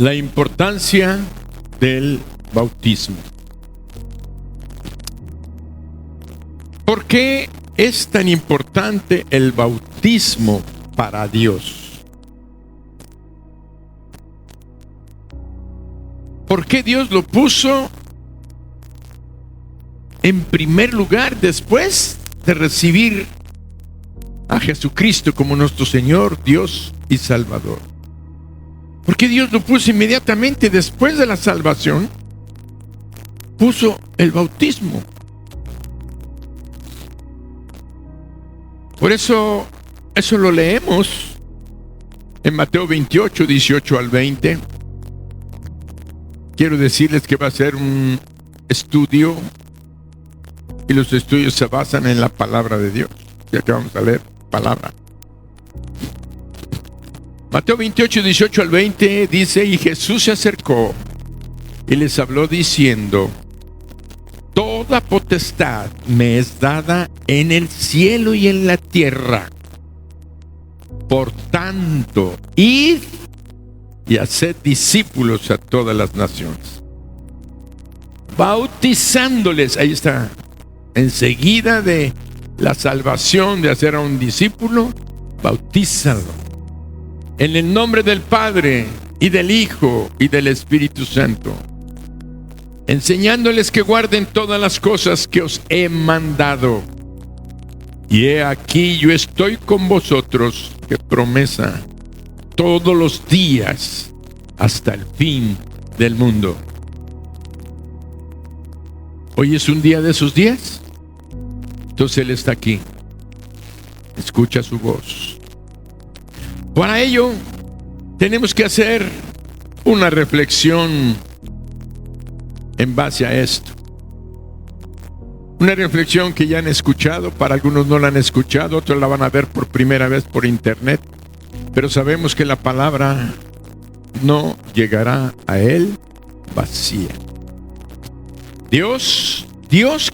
La importancia del bautismo. ¿Por qué es tan importante el bautismo para Dios? ¿Por qué Dios lo puso en primer lugar después de recibir a Jesucristo como nuestro Señor, Dios y Salvador? ¿Por qué Dios lo puso inmediatamente después de la salvación? Puso el bautismo. Por eso lo leemos en Mateo 28, 18 al 20. Quiero decirles que va a ser un estudio y los estudios se basan en la palabra de Dios. Ya que vamos a leer palabra. Mateo 28, 18 al 20 dice: y Jesús se acercó y les habló diciendo: toda potestad me es dada en el cielo y en la tierra. Por tanto, id y haced discípulos a todas las naciones, bautizándoles. Ahí está, enseguida de la salvación, de hacer a un discípulo, bautízalo en el nombre del Padre y del Hijo y del Espíritu Santo, enseñándoles que guarden todas las cosas que os he mandado. Y he aquí, yo estoy con vosotros, qué promesa, todos los días hasta el fin del mundo. Hoy es un día de esos días. Entonces Él está aquí. Escucha su voz. Para ello, tenemos que hacer una reflexión en base a esto. Una reflexión que ya han escuchado, para algunos no la han escuchado, otros la van a ver por primera vez por internet, pero sabemos que la palabra no llegará a Él vacía. Dios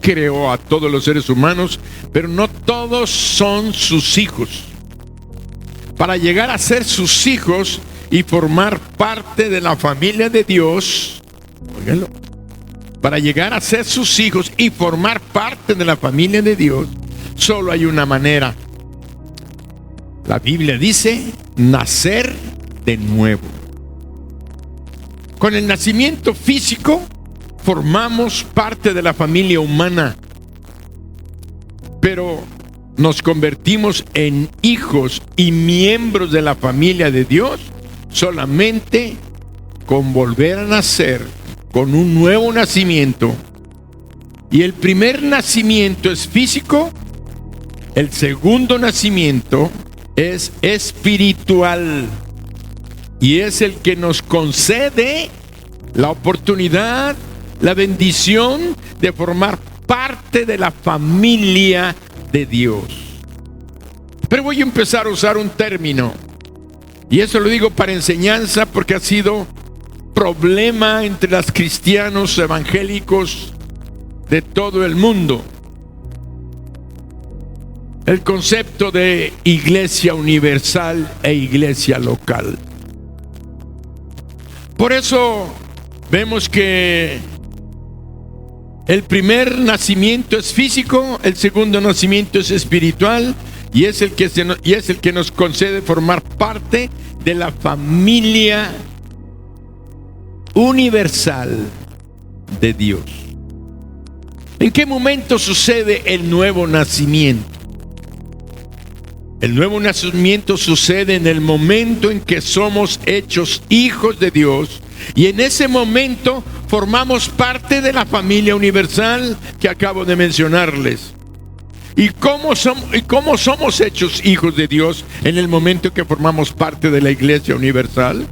creó a todos los seres humanos, pero no todos son sus hijos. Para llegar a ser sus hijos y formar parte de la familia de Dios, óiganlo, para llegar a ser sus hijos y formar parte de la familia de Dios, solo hay una manera. La Biblia dice: nacer de nuevo. Con el nacimiento físico formamos parte de la familia humana, pero nos convertimos en hijos y miembros de la familia de Dios solamente con volver a nacer, con un nuevo nacimiento. Y el primer nacimiento es físico, el segundo nacimiento es espiritual, y es el que nos concede la oportunidad, la bendición de formar parte de la familia de Dios. Pero voy a empezar a usar un término, y eso lo digo para enseñanza, porque ha sido problema entre los cristianos evangélicos de todo el mundo. El concepto de iglesia universal e iglesia local. Por eso vemos que el primer nacimiento es físico, el segundo nacimiento es espiritual, y es el que nos concede formar parte de la familia universal de Dios. ¿En qué momento sucede el nuevo nacimiento? El nuevo nacimiento sucede en el momento en que somos hechos hijos de Dios, y en ese momento formamos parte de la familia universal que acabo de mencionarles. ¿Y cómo somos hechos hijos de Dios en el momento que formamos parte de la iglesia universal?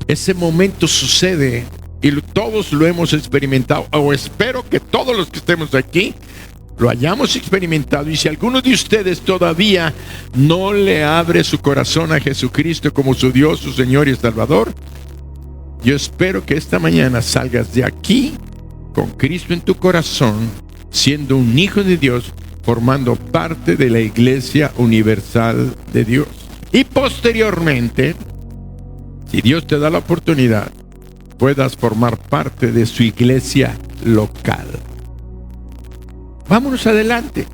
Ese momento sucede, y todos lo hemos experimentado, o espero que todos los que estemos aquí lo hayamos experimentado. Y si alguno de ustedes todavía no le abre su corazón a Jesucristo como su Dios, su Señor y Salvador, yo espero que esta mañana salgas de aquí con Cristo en tu corazón, siendo un hijo de Dios, formando parte de la iglesia universal de Dios. Y posteriormente, si Dios te da la oportunidad, puedas formar parte de su iglesia local. Vámonos adelante.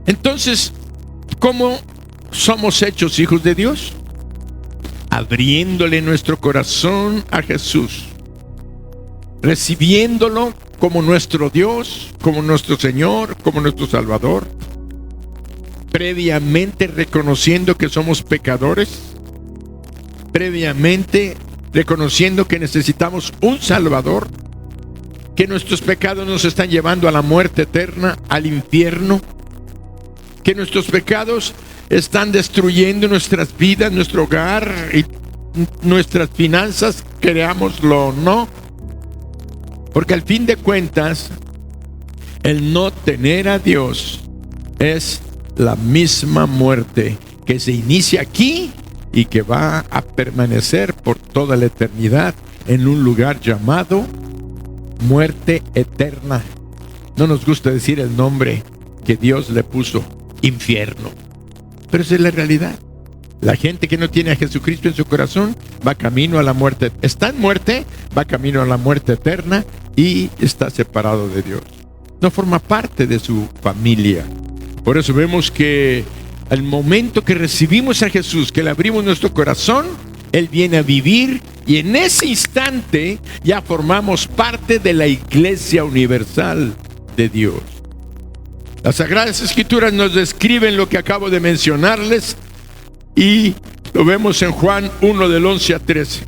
Entonces, ¿cómo somos hechos hijos de Dios? Abriéndole nuestro corazón a Jesús, recibiéndolo como nuestro Dios, como nuestro Señor, como nuestro Salvador, previamente reconociendo que somos pecadores, previamente reconociendo que necesitamos un Salvador, que nuestros pecados nos están llevando a la muerte eterna, al infierno, que nuestros pecados están destruyendo nuestras vidas, nuestro hogar y nuestras finanzas, creámoslo o no, porque al fin de cuentas, el no tener a Dios es la misma muerte que se inicia aquí y que va a permanecer por toda la eternidad en un lugar llamado muerte eterna. No nos gusta decir el nombre que Dios le puso, infierno, pero esa es la realidad. La gente que no tiene a Jesucristo en su corazón va camino a la muerte, está en muerte, va camino a la muerte eterna y está separado de Dios. No forma parte de su familia. Por eso vemos que al momento que recibimos a Jesús, que le abrimos nuestro corazón, Él viene a vivir y en ese instante ya formamos parte de la Iglesia Universal de Dios. Las Sagradas Escrituras nos describen lo que acabo de mencionarles y lo vemos en Juan 1 del 11 a 13.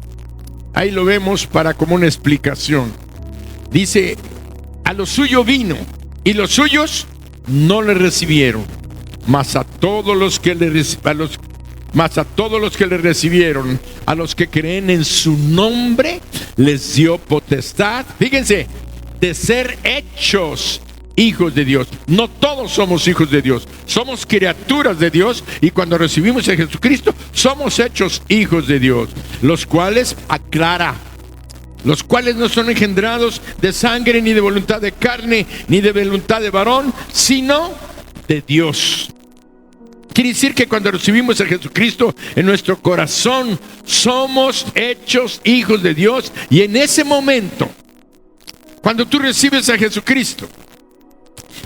Ahí lo vemos para como una explicación. Dice, a lo suyo vino y los suyos no le recibieron, mas a todos los que le recibieron, a los que creen en su nombre, les dio potestad, fíjense, de ser hechos hijos de Dios. No todos somos hijos de Dios, somos criaturas de Dios, y cuando recibimos a Jesucristo somos hechos hijos de Dios, los cuales, aclara, los cuales no son engendrados de sangre, ni de voluntad de carne, ni de voluntad de varón, sino de Dios. Quiere decir que cuando recibimos a Jesucristo en nuestro corazón, somos hechos hijos de Dios, y en ese momento, cuando tú recibes a Jesucristo,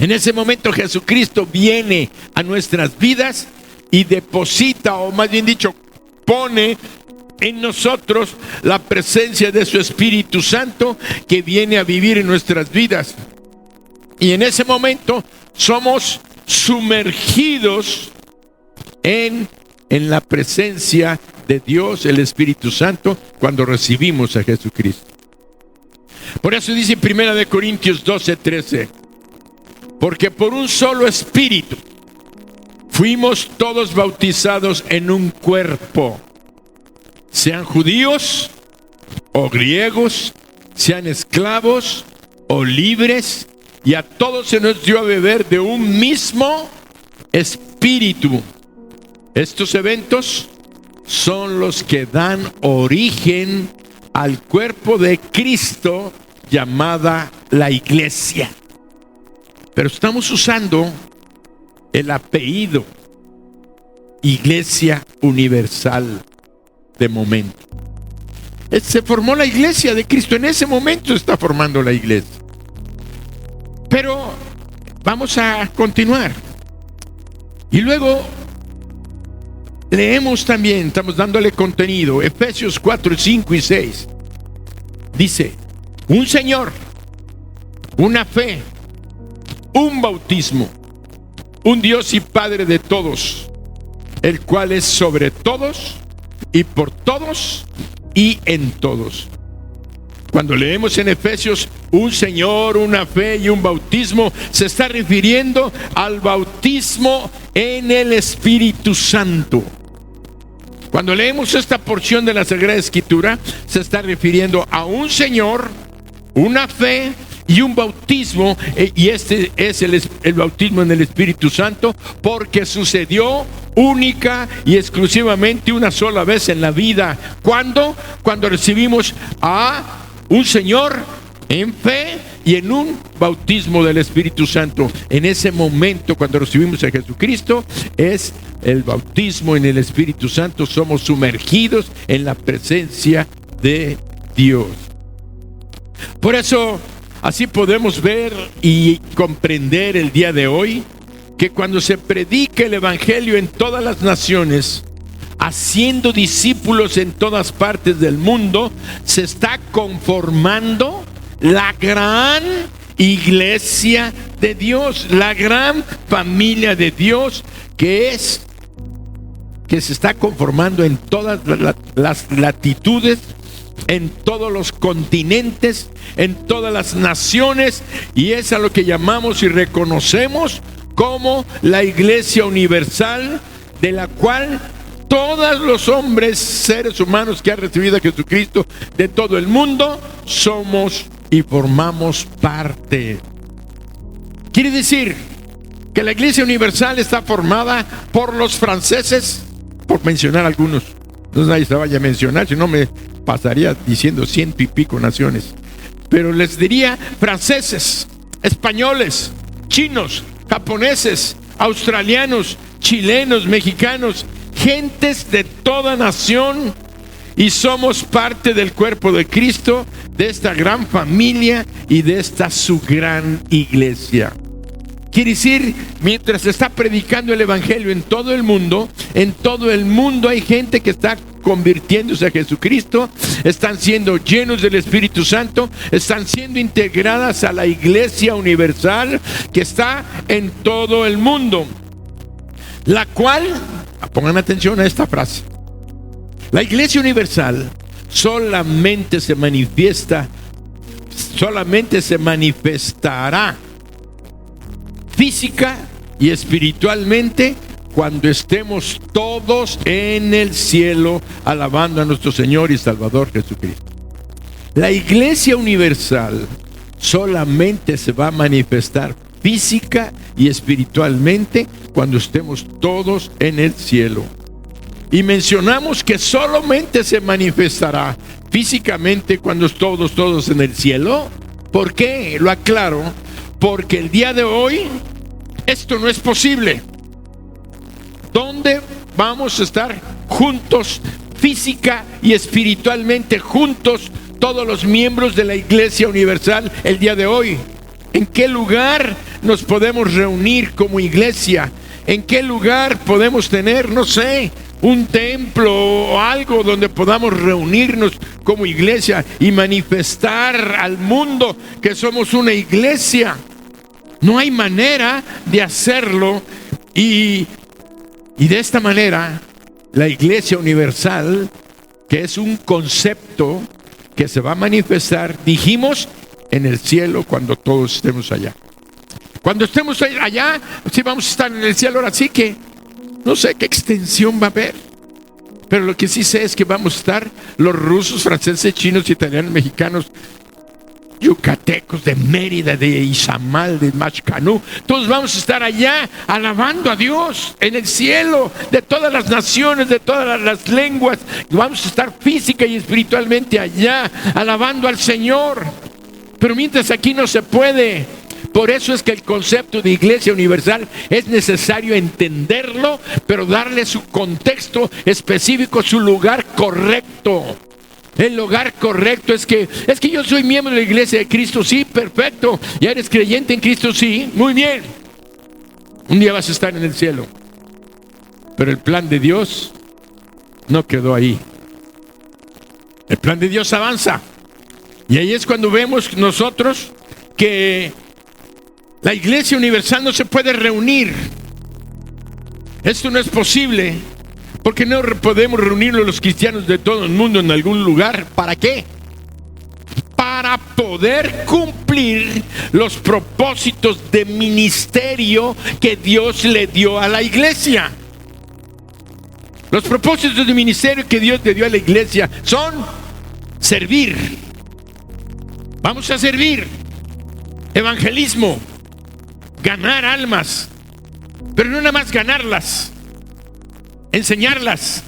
en ese momento Jesucristo viene a nuestras vidas y deposita, o más bien dicho, pone en nosotros la presencia de su Espíritu Santo, que viene a vivir en nuestras vidas. Y en ese momento somos sumergidos en la presencia de Dios, el Espíritu Santo, cuando recibimos a Jesucristo. Por eso dice en 1 Corintios 12:13, porque por un solo Espíritu fuimos todos bautizados en un cuerpo, sean judíos o griegos, sean esclavos o libres, y a todos se nos dio a beber de un mismo Espíritu. Estos eventos son los que dan origen al cuerpo de Cristo, llamada la Iglesia. Pero estamos usando el apellido Iglesia Universal de momento. Se formó la Iglesia de Cristo, en ese momento está formando la Iglesia. Pero vamos a continuar. Y luego leemos también, estamos dándole contenido, Efesios 4, 5 y 6. Dice, un Señor, una fe, un bautismo, un Dios y Padre de todos, el cual es sobre todos y por todos y en todos. Cuando leemos en Efesios un Señor, una fe y un bautismo, se está refiriendo al bautismo en el Espíritu Santo. Cuando leemos esta porción de la Sagrada Escritura, se está refiriendo a un Señor, una fe y un bautismo, y este es el bautismo en el Espíritu Santo, porque sucedió única y exclusivamente una sola vez en la vida. ¿Cuándo? Cuando recibimos a un Señor en fe y en un bautismo del Espíritu Santo. En ese momento, cuando recibimos a Jesucristo, es el bautismo en el Espíritu Santo, somos sumergidos en la presencia de Dios. Por eso, así podemos ver y comprender el día de hoy que cuando se predica el Evangelio en todas las naciones, haciendo discípulos en todas partes del mundo, se está conformando la gran iglesia de Dios, la gran familia de Dios que se está conformando en todas las latitudes, en todos los continentes, en todas las naciones, y es a lo que llamamos y reconocemos como la iglesia universal, de la cual todos los hombres, seres humanos que han recibido a Jesucristo de todo el mundo, somos y formamos parte. Quiere decir que la iglesia universal está formada por los franceses, por mencionar algunos. No nadie se vaya a mencionar, si no me pasaría diciendo 100 y pico naciones. Pero les diría franceses, españoles, chinos, japoneses, australianos, chilenos, mexicanos, gentes de toda nación, y somos parte del cuerpo de Cristo, de esta gran familia y de esta su gran iglesia. Quiere decir, mientras se está predicando el Evangelio en todo el mundo hay gente que está convirtiéndose a Jesucristo, están siendo llenos del Espíritu Santo, están siendo integradas a la iglesia universal que está en todo el mundo, la cual, pongan atención a esta frase, la iglesia universal solamente se manifestará física y espiritualmente cuando estemos todos en el cielo alabando a nuestro Señor y Salvador Jesucristo. La iglesia universal solamente se va a manifestar física y espiritualmente cuando estemos todos en el cielo. Y mencionamos que solamente se manifestará físicamente cuando estemos todos en el cielo. ¿Por qué? Lo aclaro. Porque el día de hoy esto no es posible. ¿Dónde vamos a estar juntos, física y espiritualmente juntos, todos los miembros de la Iglesia Universal el día de hoy? ¿En qué lugar nos podemos reunir como iglesia? ¿En qué lugar podemos tener, no sé, un templo o algo donde podamos reunirnos como iglesia y manifestar al mundo que somos una iglesia? No hay manera de hacerlo, y de esta manera la iglesia universal, que es un concepto que se va a manifestar, dijimos, en el cielo cuando todos estemos allá. Cuando estemos allá, sí vamos a estar en el cielo. Ahora sí que no sé qué extensión va a haber, pero lo que sí sé es que vamos a estar los rusos, franceses, chinos, italianos, mexicanos, yucatecos, de Mérida, de Izamal, de Machcanú, todos vamos a estar allá alabando a Dios en el cielo, de todas las naciones, de todas las lenguas. Vamos a estar física y espiritualmente allá alabando al Señor. Pero mientras aquí no se puede. Por eso es que el concepto de iglesia universal es necesario entenderlo, pero darle su contexto específico, su lugar correcto. El lugar correcto es que yo soy miembro de la iglesia de Cristo, sí, perfecto. ¿Ya eres creyente en Cristo? Sí, muy bien. Un día vas a estar en el cielo. Pero el plan de Dios no quedó ahí. El plan de Dios avanza. Y ahí es cuando vemos nosotros que la iglesia universal no se puede reunir. Esto no es posible. Porque no podemos reunirnos los cristianos de todo el mundo en algún lugar. ¿Para qué? Para poder cumplir los propósitos de ministerio que Dios le dio a la iglesia. Los propósitos de ministerio que Dios le dio a la iglesia son servir. Vamos a servir. Evangelismo. Ganar almas. Pero no nada más ganarlas. Enseñarlas,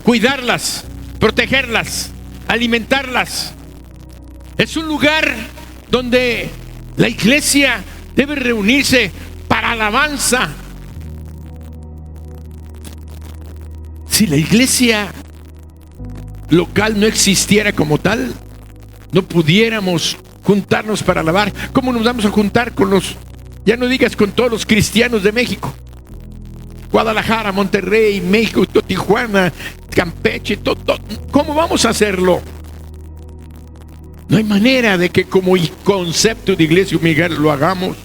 cuidarlas, protegerlas, alimentarlas. Es un lugar donde la iglesia debe reunirse para alabanza, Si la iglesia local no existiera como tal, no pudiéramos juntarnos para alabar. ¿Cómo nos vamos a juntar con los, ya no digas con todos los cristianos de México? Guadalajara, Monterrey, México, Tijuana, Campeche, todo. ¿Cómo vamos a hacerlo? No hay manera de que como concepto de iglesia Miguel lo hagamos.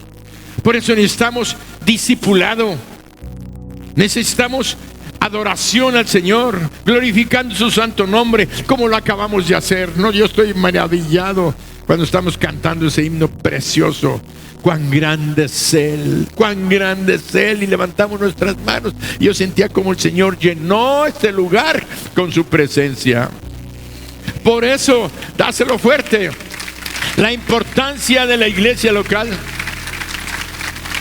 Por eso necesitamos discipulado. Necesitamos adoración al Señor, glorificando su santo nombre, como lo acabamos de hacer. No, yo estoy maravillado cuando estamos cantando ese himno precioso. Cuán grande es Él, cuán grande es Él. Y levantamos nuestras manos. Y yo sentía como el Señor llenó este lugar con su presencia. Por eso, dáselo fuerte. La importancia de la iglesia local.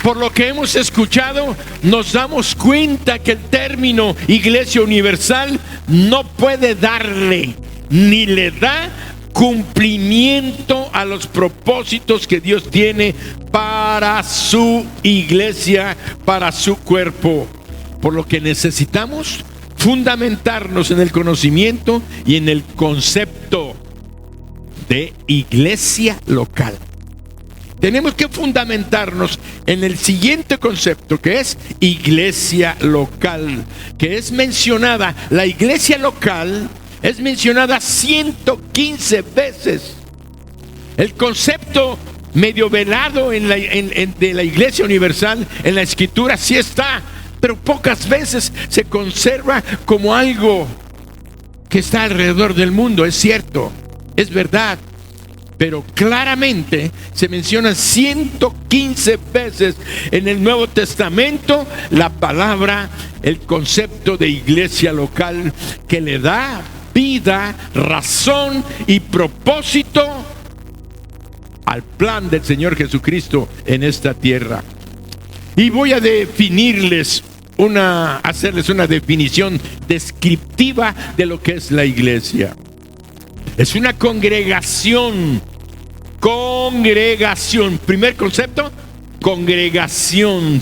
Por lo que hemos escuchado, nos damos cuenta que el término iglesia universal no puede darle, ni le da cumplimiento a los propósitos que Dios tiene para su iglesia, para su cuerpo. Por lo que necesitamos fundamentarnos en el conocimiento y en el concepto de iglesia local. Tenemos que fundamentarnos en el siguiente concepto, que es iglesia local, que es mencionada, la iglesia local es mencionada 115 veces. El concepto medio velado de la iglesia universal en la escritura sí está, pero pocas veces se conserva como algo que está alrededor del mundo. Es cierto, es verdad, pero claramente se menciona 115 veces en el Nuevo Testamento la palabra, el concepto de iglesia local, que le da vida, razón y propósito al plan del Señor Jesucristo en esta tierra. Y voy a hacerles una definición descriptiva de lo que es la iglesia. Es una congregación. Primer concepto, congregación.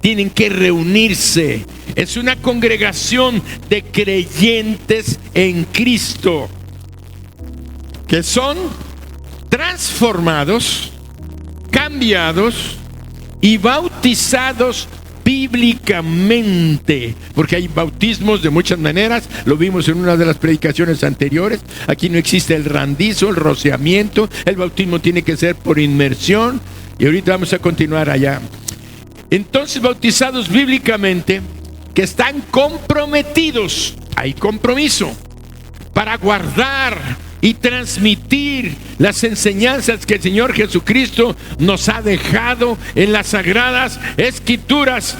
Tienen que reunirse. Es una congregación de creyentes en Cristo, que son transformados, cambiados y bautizados bíblicamente, porque hay bautismos de muchas maneras. Lo vimos en una de las predicaciones anteriores. Aquí no existe el randizo, el rociamiento. El bautismo tiene que ser por inmersión, y ahorita vamos a continuar allá. Entonces, bautizados bíblicamente, que están comprometidos, hay compromiso para guardar y transmitir las enseñanzas que el Señor Jesucristo nos ha dejado en las Sagradas Escrituras,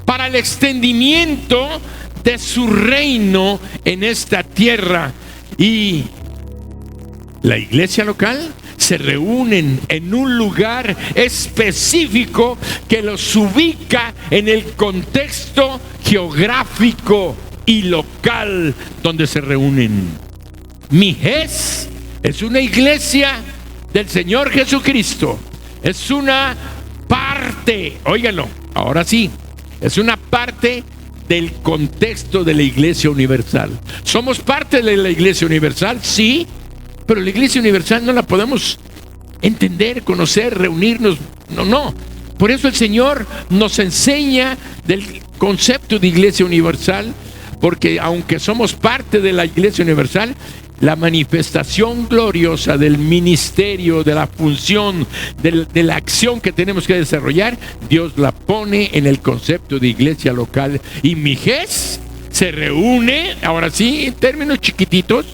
para el extendimiento de su reino en esta tierra. Y la iglesia local se reúnen en un lugar específico que los ubica en el contexto geográfico y local donde se reúnen. Mijes es una iglesia del Señor Jesucristo. Es una parte, óiganlo, ahora sí, es una parte del contexto de la iglesia universal. ¿Somos parte de la iglesia universal? Sí, pero la iglesia universal no la podemos entender, conocer, reunirnos. No. Por eso el Señor nos enseña del concepto de iglesia universal, porque aunque somos parte de la iglesia universal, la manifestación gloriosa del ministerio, de la función, de la acción que tenemos que desarrollar, Dios la pone en el concepto de iglesia local. Y Mijes se reúne, ahora sí, en términos chiquititos,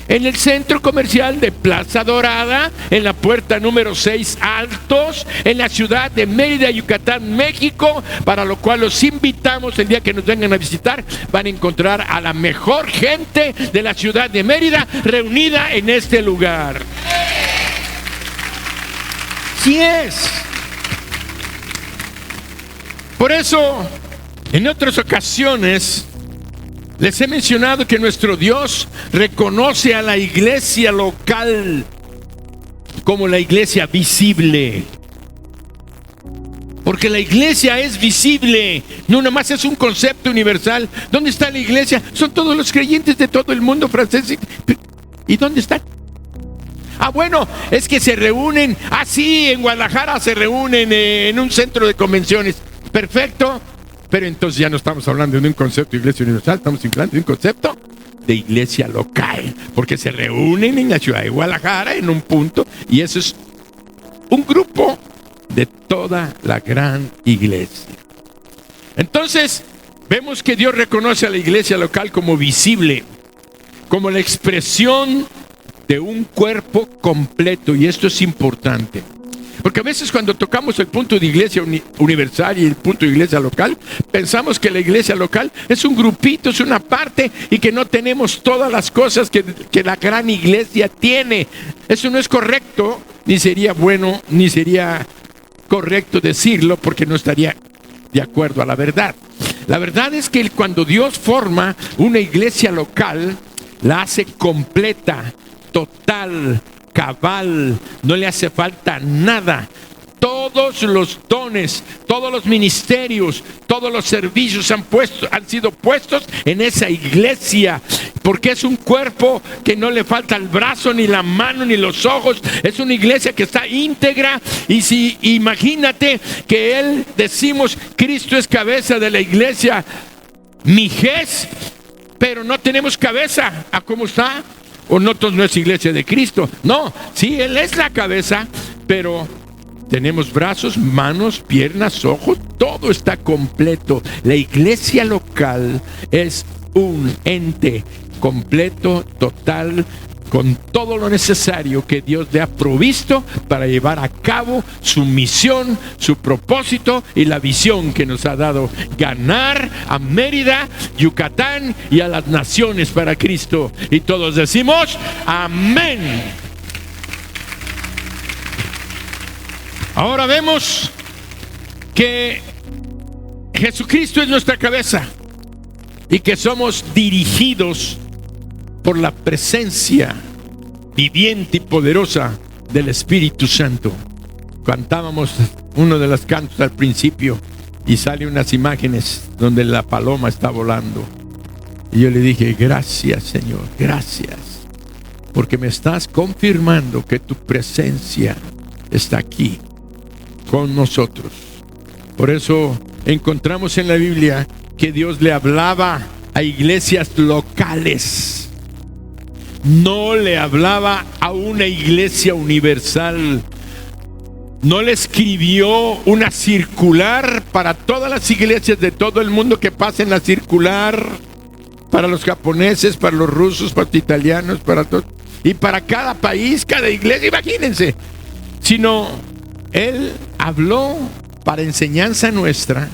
en el centro comercial de Plaza Dorada, en la puerta número 6 Altos, en la ciudad de Mérida, Yucatán, México, para lo cual los invitamos el día que nos vengan a visitar. Van a encontrar a la mejor gente de la ciudad de Mérida reunida en este lugar. Sí es. Por eso, en otras ocasiones les he mencionado que nuestro Dios reconoce a la iglesia local como la iglesia visible. Porque la iglesia es visible, no nada más es un concepto universal. ¿Dónde está la iglesia? Son todos los creyentes de todo el mundo francés. ¿Y dónde están? Ah, bueno, es que se reúnen. Ah, sí, en Guadalajara se reúnen en un centro de convenciones. Perfecto. Pero entonces ya no estamos hablando de un concepto de iglesia universal, estamos hablando de un concepto de iglesia local. Porque se reúnen en la ciudad de Guadalajara en un punto, y eso es un grupo de toda la gran iglesia. Entonces, vemos que Dios reconoce a la iglesia local como visible, como la expresión de un cuerpo completo. Y esto es importante, porque a veces cuando tocamos el punto de iglesia universal y el punto de iglesia local, pensamos que la iglesia local es un grupito, es una parte, y que no tenemos todas las cosas que la gran iglesia tiene. Eso no es correcto, ni sería bueno, ni sería correcto decirlo, porque no estaría de acuerdo a la verdad. La verdad es que cuando Dios forma una iglesia local, la hace completa, total, cabal, no le hace falta nada. Todos los dones, todos los ministerios, todos los servicios han sido puestos en esa iglesia, porque es un cuerpo que no le falta el brazo, ni la mano, ni los ojos. Es una iglesia que está íntegra. Y si imagínate que decimos, Cristo es cabeza de la iglesia, mijez, pero no tenemos cabeza. ¿A cómo está? O nosotros no es iglesia de Cristo. No, sí, Él es la cabeza, pero tenemos brazos, manos, piernas, ojos, todo está completo. La iglesia local es un ente completo, total, con todo lo necesario que Dios le ha provisto para llevar a cabo su misión, su propósito y la visión que nos ha dado: ganar a Mérida, Yucatán y a las naciones para Cristo. Y todos decimos amén. Ahora vemos que Jesucristo es nuestra cabeza y que somos dirigidos por la presencia viviente y poderosa del Espíritu Santo. Cantábamos uno de los cantos al principio y sale unas imágenes donde la paloma está volando. Y yo le dije, gracias, Señor, gracias, porque me estás confirmando que tu presencia está aquí con nosotros. Por eso encontramos en la Biblia que Dios le hablaba a iglesias locales. No le hablaba a una iglesia universal. No le escribió una circular para todas las iglesias de todo el mundo, que pasen la circular para los japoneses, para los rusos, para los italianos, para todos, y para cada país, cada iglesia, imagínense. Sino Él habló para enseñanza nuestra,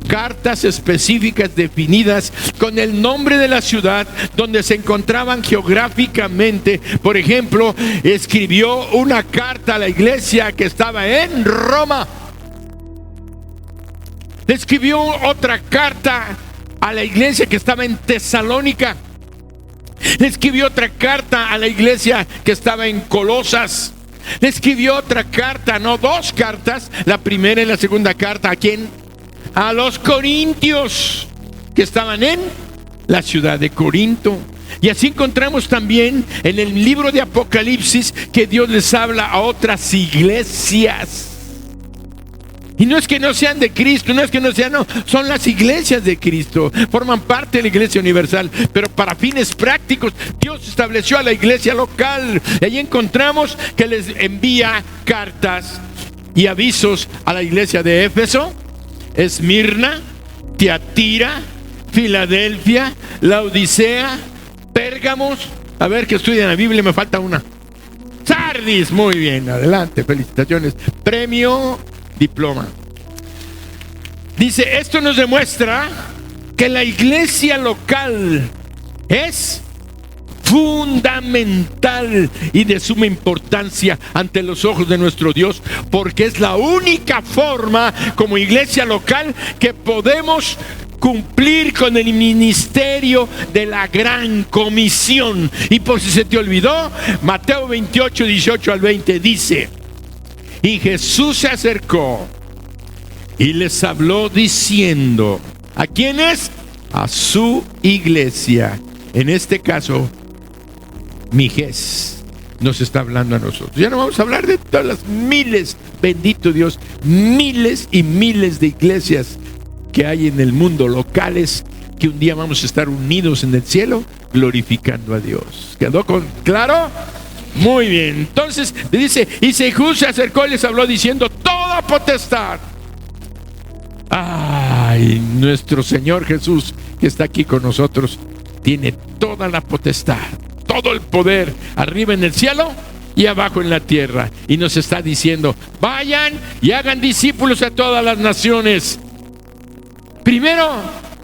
cartas específicas definidas con el nombre de la ciudad donde se encontraban geográficamente. Por ejemplo, escribió una carta a la iglesia que estaba en Roma. Escribió otra carta a la iglesia que estaba en Tesalónica. Escribió otra carta a la iglesia que estaba en Colosas. Le escribió otra carta, no, dos cartas, la primera y la segunda carta. ¿A quién? A los corintios, que estaban en la ciudad de Corinto. Y así encontramos también en el libro de Apocalipsis que Dios les habla a otras iglesias. Y no es que no sean de Cristo, no es que no sean, no, son las iglesias de Cristo, forman parte de la iglesia universal, pero para fines prácticos Dios estableció a la iglesia local. Y ahí encontramos que les envía cartas y avisos a la iglesia de Éfeso, Esmirna, Tiatira, Filadelfia, Laodicea, Pérgamos. A ver, que estudian la Biblia, me falta una. Sardis, muy bien, adelante, felicitaciones, premio, diploma. Dice, esto nos demuestra que la iglesia local es fundamental y de suma importancia ante los ojos de nuestro Dios, porque es la única forma como iglesia local que podemos cumplir con el ministerio de la gran comisión. Y por si se te olvidó, Mateo 28, 18 al 20 dice: y Jesús se acercó y les habló diciendo, ¿a quiénes? A su iglesia. En este caso, Mijés nos está hablando a nosotros. Ya no vamos a hablar de todas las miles, bendito Dios, miles y miles de iglesias que hay en el mundo, locales, que un día vamos a estar unidos en el cielo glorificando a Dios. ¿Quedó claro? Muy bien. Entonces le dice, y Jesús se acercó y les habló diciendo, toda potestad. Ay, nuestro Señor Jesús, que está aquí con nosotros, tiene toda la potestad, todo el poder, arriba en el cielo y abajo en la tierra. Y nos está diciendo, vayan y hagan discípulos a todas las naciones. Primero,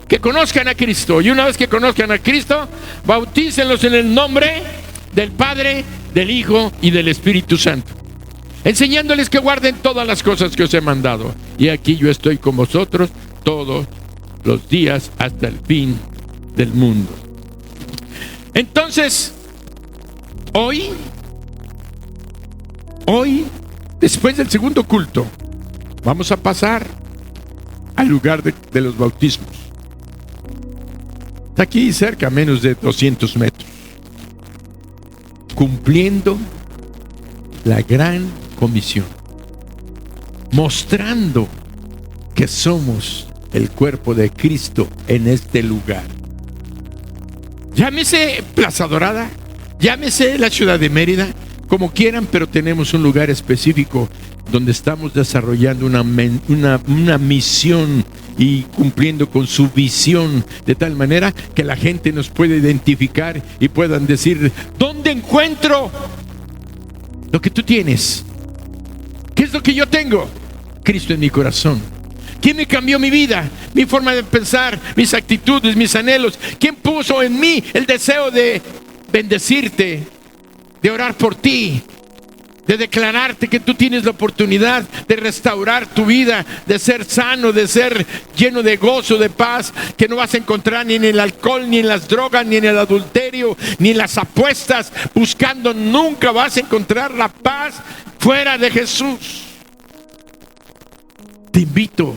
que conozcan a Cristo. Y una vez que conozcan a Cristo, bautícenlos en el nombre del Padre, del Hijo y del Espíritu Santo, enseñándoles que guarden todas las cosas que os he mandado. Y aquí yo estoy con vosotros todos los días hasta el fin del mundo. Entonces, hoy, después del segundo culto, vamos a pasar al lugar de los bautismos. Está aquí cerca, a menos de 200 metros, cumpliendo la gran comisión, mostrando que somos el cuerpo de Cristo en este lugar. Llámese Plaza Dorada, llámese la ciudad de Mérida, como quieran, pero tenemos un lugar específico donde estamos desarrollando una misión y cumpliendo con su visión, de tal manera que la gente nos puede identificar y puedan decir, ¿dónde encuentro lo que tú tienes? ¿Qué es lo que yo tengo? Cristo en mi corazón. ¿Quién me cambió mi vida, mi forma de pensar, mis actitudes, mis anhelos? ¿Quién puso en mí el deseo de bendecirte, de orar por ti, de declararte que tú tienes la oportunidad de restaurar tu vida, de ser sano, de ser lleno de gozo, de paz, que no vas a encontrar ni en el alcohol, ni en las drogas, ni en el adulterio, ni en las apuestas? Buscando nunca vas a encontrar la paz fuera de Jesús. Te invito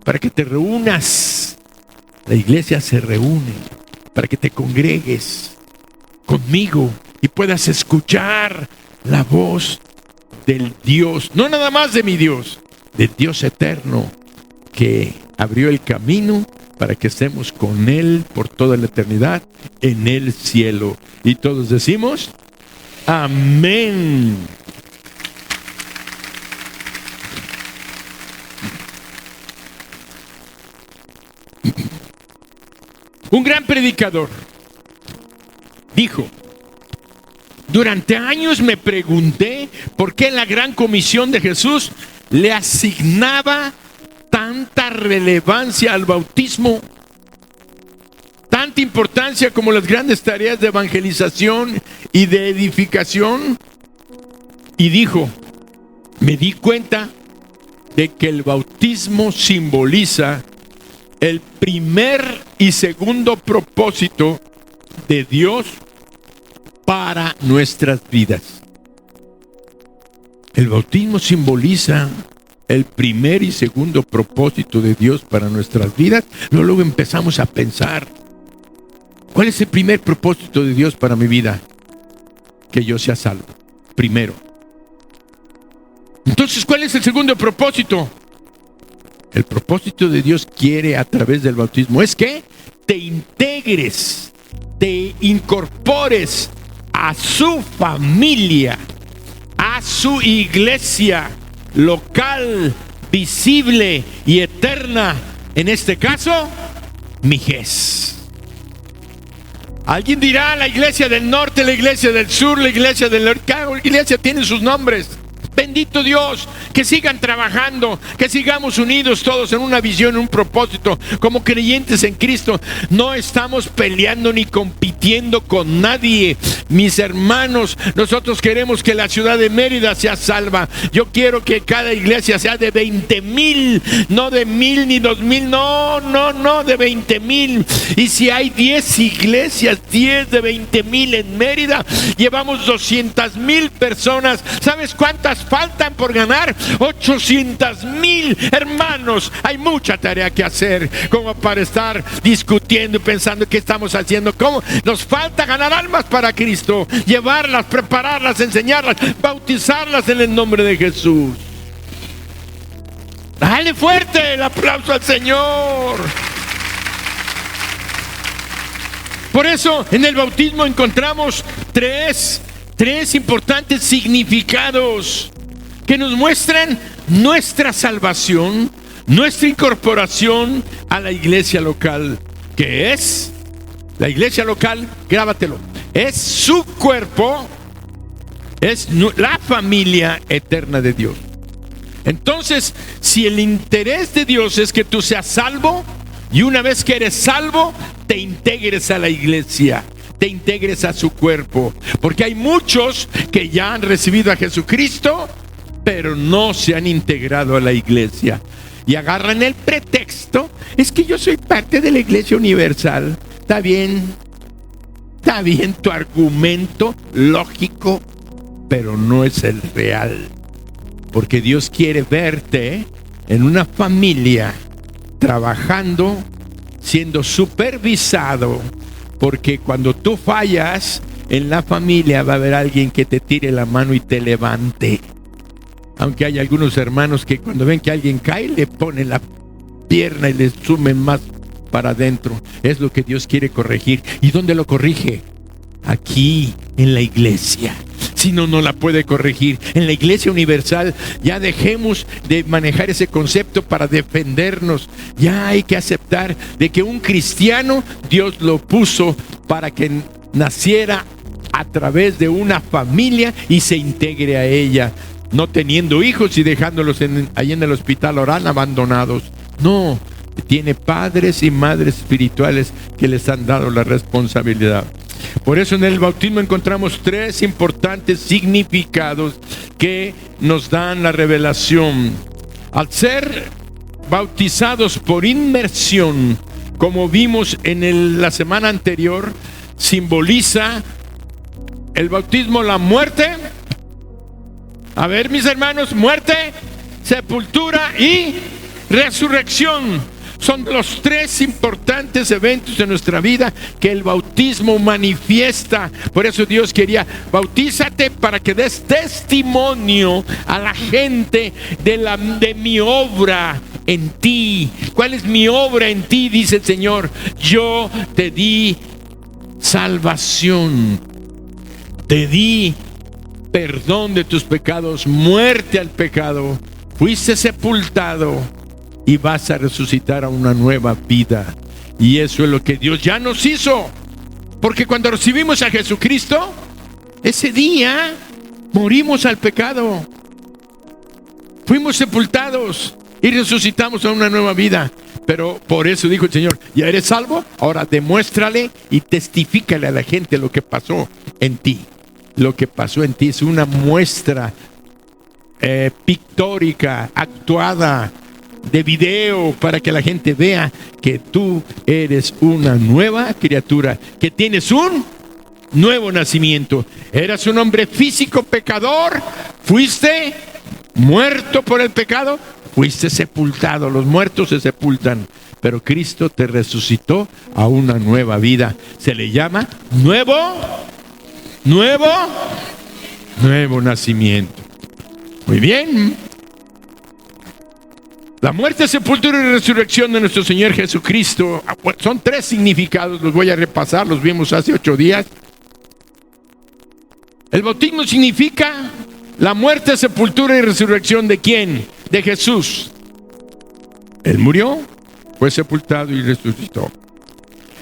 para que te reúnas. La iglesia se reúne para que te congregues conmigo y puedas escuchar la voz del Dios, no nada más de mi Dios, del Dios eterno, que abrió el camino para que estemos con Él por toda la eternidad en el cielo. Y todos decimos, amén. Un gran predicador dijo, durante años me pregunté por qué la gran comisión de Jesús le asignaba tanta relevancia al bautismo, tanta importancia como las grandes tareas de evangelización y de edificación. Y dijo, me di cuenta de que el bautismo simboliza el primer y segundo propósito de Dios para nuestras vidas. El bautismo simboliza el primer y segundo propósito de Dios para nuestras vidas. Luego empezamos a pensar, ¿cuál es el primer propósito de Dios para mi vida? Que yo sea salvo, primero. Entonces, ¿cuál es el segundo propósito? El propósito de Dios quiere a través del bautismo es que te integres, te incorpores a su familia, a su iglesia local, visible y eterna. En este caso, Mijés. Alguien dirá, la iglesia del norte, la iglesia del sur, la iglesia del norte. Cada iglesia tiene sus nombres. Bendito Dios, que sigan trabajando, que sigamos unidos todos en una visión, en un propósito. Como creyentes en Cristo, no estamos peleando ni compitiendo con nadie. Mis hermanos, nosotros queremos que la ciudad de Mérida sea salva. Yo quiero que cada iglesia sea de 20,000, no de 1,000 ni 2,000, no, de 20,000. Y si hay 10 iglesias, 10 de 20,000 en Mérida, llevamos 200,000 personas. ¿Sabes cuántas faltan por ganar 800,000 hermanos. Hay mucha tarea que hacer como para estar discutiendo y pensando qué estamos haciendo. ¿Cómo? Nos falta ganar almas para Cristo, llevarlas, prepararlas, enseñarlas, bautizarlas en el nombre de Jesús. Dale fuerte el aplauso al Señor. Por eso en el bautismo encontramos tres importantes significados que nos muestran nuestra salvación, nuestra incorporación a la iglesia local, que es la iglesia local, grábatelo, es su cuerpo, es la familia eterna de Dios. Entonces, si el interés de Dios es que tú seas salvo, y una vez que eres salvo, te integres a la iglesia, te integres a su cuerpo, porque hay muchos que ya han recibido a Jesucristo, pero no se han integrado a la iglesia, y agarran el pretexto: es que yo soy parte de la iglesia universal. Está bien tu argumento lógico, pero no es el real. Porque Dios quiere verte en una familia, trabajando, siendo supervisado. Porque cuando tú fallas en la familia, va a haber alguien que te tire la mano y te levante. Aunque hay algunos hermanos que cuando ven que alguien cae, le ponen la pierna y le sumen más para adentro. Es lo que Dios quiere corregir. ¿Y dónde lo corrige? Aquí, en la iglesia. Si no, no la puede corregir. En la iglesia universal ya dejemos de manejar ese concepto para defendernos. Ya hay que aceptar de que un cristiano, Dios lo puso para que naciera a través de una familia y se integre a ella, no teniendo hijos y dejándolos ahí en el hospital oral abandonados. No, tiene padres y madres espirituales que les han dado la responsabilidad. Por eso en el bautismo encontramos tres importantes significados que nos dan la revelación. Al ser bautizados por inmersión, como vimos en la semana anterior, simboliza el bautismo la muerte. A ver, mis hermanos, muerte, sepultura y resurrección. Son los tres importantes eventos de nuestra vida que el bautismo manifiesta. Por eso Dios quería: bautízate para que des testimonio a la gente de mi obra en ti. ¿Cuál es mi obra en ti? Dice el Señor: yo te di salvación, te di perdón de tus pecados, muerte al pecado, fuiste sepultado y vas a resucitar a una nueva vida. Y eso es lo que Dios ya nos hizo. Porque cuando recibimos a Jesucristo, ese día morimos al pecado, fuimos sepultados y resucitamos a una nueva vida. Pero por eso dijo el Señor: ya eres salvo, ahora demuéstrale y testifícale a la gente lo que pasó en ti. Lo que pasó en ti es una muestra pictórica, actuada, de video, para que la gente vea que tú eres una nueva criatura, que tienes un nuevo nacimiento. Eras un hombre físico pecador, fuiste muerto por el pecado, fuiste sepultado. Los muertos se sepultan, pero Cristo te resucitó a una nueva vida. Se le llama nuevo nacimiento. Muy bien. La muerte, sepultura y resurrección de nuestro Señor Jesucristo son tres significados. Los voy a repasar, los vimos hace 8 días. El bautismo significa la muerte, sepultura y resurrección ¿de quién? De Jesús. Él murió, fue sepultado y resucitó.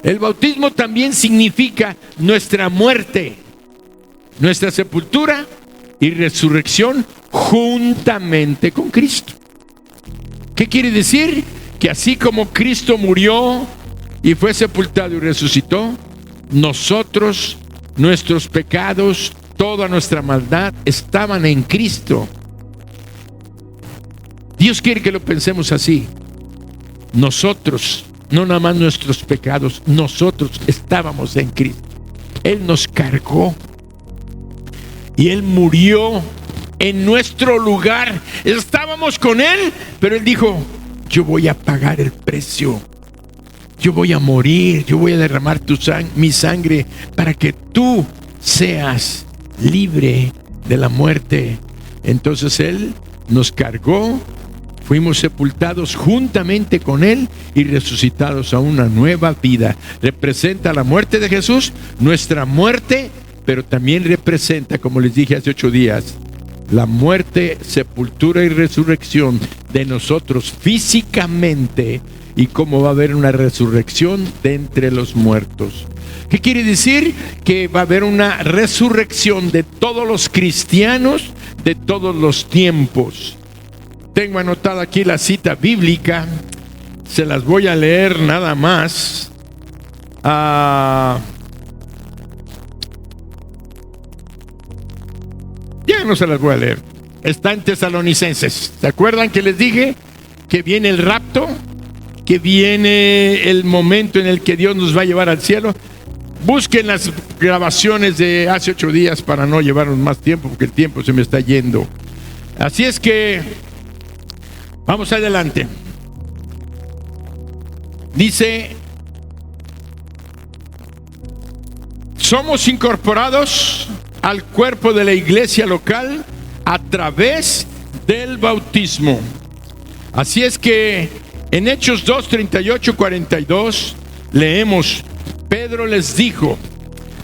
El bautismo también significa nuestra muerte, nuestra sepultura y resurrección juntamente con Cristo. ¿Qué quiere decir? Que así como Cristo murió y fue sepultado y resucitó, nosotros, nuestros pecados, toda nuestra maldad estaban en Cristo. Dios quiere que lo pensemos así. Nosotros, no nada más nuestros pecados, nosotros estábamos en Cristo. Él nos cargó y Él murió en nuestro lugar. Estábamos con Él, pero Él dijo: yo voy a pagar el precio. Yo voy a morir, yo voy a derramar mi sangre para que tú seas libre de la muerte. Entonces Él nos cargó, fuimos sepultados juntamente con Él y resucitados a una nueva vida. Representa la muerte de Jesús, nuestra muerte, pero también representa, como les dije hace 8 días, la muerte, sepultura y resurrección de nosotros físicamente, y cómo va a haber una resurrección de entre los muertos. ¿Qué quiere decir? Que va a haber una resurrección de todos los cristianos de todos los tiempos. Tengo anotada aquí la cita bíblica, se las voy a leer nada más. Ya no se las voy a leer. Está en Tesalonicenses. ¿Se acuerdan que les dije que viene el rapto? Que viene el momento en el que Dios nos va a llevar al cielo. Busquen las grabaciones de hace 8 días para no llevarnos más tiempo, porque el tiempo se me está yendo. Así es que vamos adelante. Dice: somos incorporados al cuerpo de la iglesia local a través del bautismo. Así es que en Hechos 2, 38, 42 leemos: Pedro les dijo: